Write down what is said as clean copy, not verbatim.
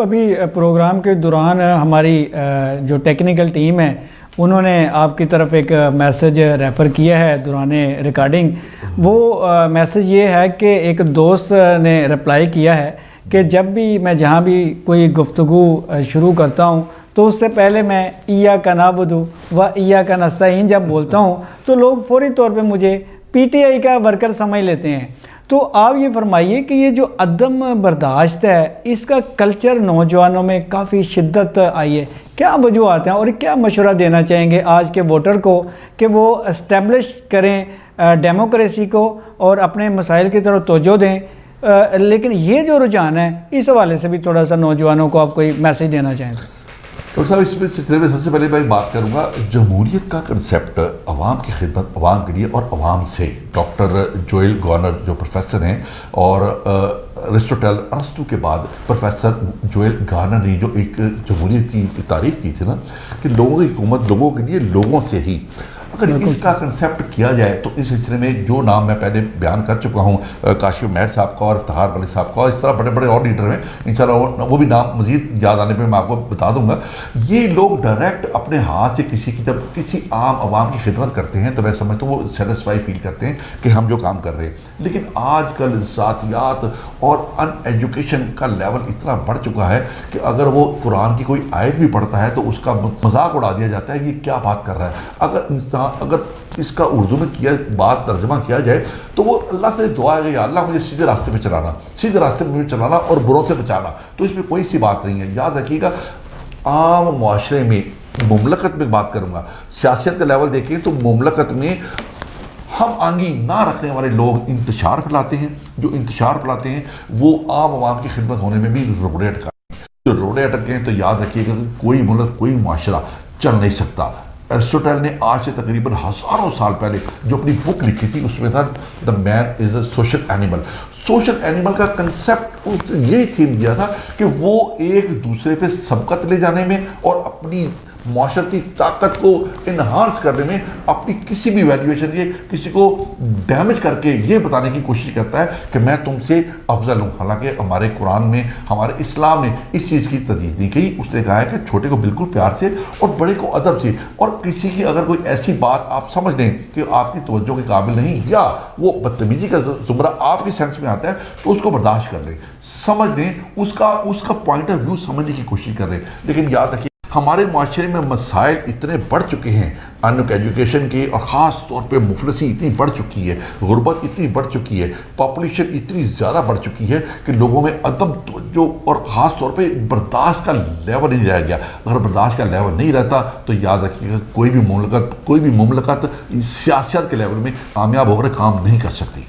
ابھی پروگرام کے دوران ہماری جو ٹیکنیکل ٹیم ہے انہوں نے آپ کی طرف ایک میسج ریفر کیا ہے دوران ریکارڈنگ. وہ میسج یہ ہے کہ ایک دوست نے رپلائی کیا ہے کہ جب بھی میں جہاں بھی کوئی گفتگو شروع کرتا ہوں تو اس سے پہلے میں ایاک نعبد و ایاک نستعین جب بولتا ہوں تو لوگ فوری طور پہ مجھے پی ٹی آئی کا ورکر سمجھ لیتے ہیں. تو آپ یہ فرمائیے کہ یہ جو عدم برداشت ہے اس کا کلچر نوجوانوں میں کافی شدت آئی ہے, کیا وجوہات ہیں اور کیا مشورہ دینا چاہیں گے آج کے ووٹر کو کہ وہ اسٹیبلش کریں ڈیموکریسی کو اور اپنے مسائل کی طرف توجہ دیں؟ لیکن یہ جو رجحان ہے اس حوالے سے بھی تھوڑا سا نوجوانوں کو آپ کوئی میسیج دینا چاہیں گے. ڈاکٹر صاحب, اس سلسلے میں سب سے پہلے میں بات کروں گا جمہوریت کا کنسیپٹ عوام کی خدمت, عوام کے لیے اور عوام سے. ڈاکٹر جوئل گارنر جو پروفیسر ہیں اور ارسطوٹل ارسطو کے بعد پروفیسر جوئل گارنر نے جو ایک جمہوریت کی تعریف کی تھی نا کہ لوگوں کی حکومت لوگوں کے لیے لوگوں سے ہی, اگر اس کا کنسیپٹ کیا جائے تو اس سلسلے میں جو نام میں پہلے بیان کر چکا ہوں کاشف مہر صاحب کا اور افتخار ملک صاحب کا, اس طرح بڑے بڑے اور لیڈر ہیں انشاءاللہ وہ بھی نام مزید یاد آنے پہ میں آپ کو بتا دوں گا. یہ لوگ ڈائریکٹ اپنے ہاتھ سے کسی کی جب کسی عام عوام کی خدمت کرتے ہیں تو میں سمجھتا ہوں وہ سیٹسفائی فیل کرتے ہیں کہ ہم جو کام کر رہے ہیں. لیکن آج کل ذاتیات اور ان ایجوکیشن کا لیول اتنا بڑھ چکا ہے کہ اگر وہ قرآن کی کوئی آیت بھی پڑھتا ہے تو اس کا مذاق اڑا دیا جاتا ہے کہ یہ کیا بات کر رہا ہے. اگر اس کا اردو میں بات ترجمہ کیا جائے تو وہ اللہ سے دعا ہے کہ یا اللہ مجھے سیدھے راستے پہ چلانا, سیدھے راستے پہ چلانا اور بروں سے بچانا. تو اس میں کوئی سی بات نہیں ہے. یاد رکھیے گا عام معاشرے میں مملکت میں بات کروں گا, سیاست کا لیول دیکھیں تو مملکت میں ہم آہنگی نہ رکھنے والے لوگ انتشار پھیلاتے ہیں. جو انتشار پھیلاتے ہیں وہ عام عوام کی خدمت ہونے میں بھی روڑے اٹکاتے ہیں. جو روڑے اٹکتے ہیں تو یاد رکھیے گا کوئی ملک کوئی معاشرہ چل نہیں سکتا. ارسطوٹل نے آج سے تقریباً ہزاروں سال پہلے جو اپنی بک لکھی تھی اس میں تھا the man is a social animal. Social animal کا کنسیپٹ یہی تھیم دیا تھا کہ وہ ایک دوسرے پہ سبقت لے جانے میں اور اپنی معاشرتی طاقت کو انہانس کرنے میں اپنی کسی بھی ویلیویشن کے کسی کو ڈیمیج کر کے یہ بتانے کی کوشش کرتا ہے کہ میں تم سے افضل ہوں. حالانکہ ہمارے قرآن میں ہمارے اسلام نے اس چیز کی تردید نہیں کی. اس نے کہا ہے کہ چھوٹے کو بالکل پیار سے اور بڑے کو ادب سے, اور کسی کی اگر کوئی ایسی بات آپ سمجھ لیں کہ آپ کی توجہ کے قابل نہیں یا وہ بدتمیزی کا زمرہ آپ کی سینس میں آتا ہے تو اس کو برداشت کر لیں, سمجھ لیں, اس کا پوائنٹ آف ویو سمجھنے کی کوشش کر لیں. لیکن یاد رکھیے ہمارے معاشرے میں مسائل اتنے بڑھ چکے ہیں ان ایجوکیشن کے, اور خاص طور پہ مفلسی اتنی بڑھ چکی ہے, غربت اتنی بڑھ چکی ہے, پاپولیشن اتنی زیادہ بڑھ چکی ہے کہ لوگوں میں عدم توجہ اور خاص طور پہ برداشت کا لیول نہیں رہ گیا. اگر برداشت کا لیول نہیں رہتا تو یاد رکھیے گا کوئی بھی مملکت سیاست کے لیول میں کامیاب ہو کر کام نہیں کر سکتی.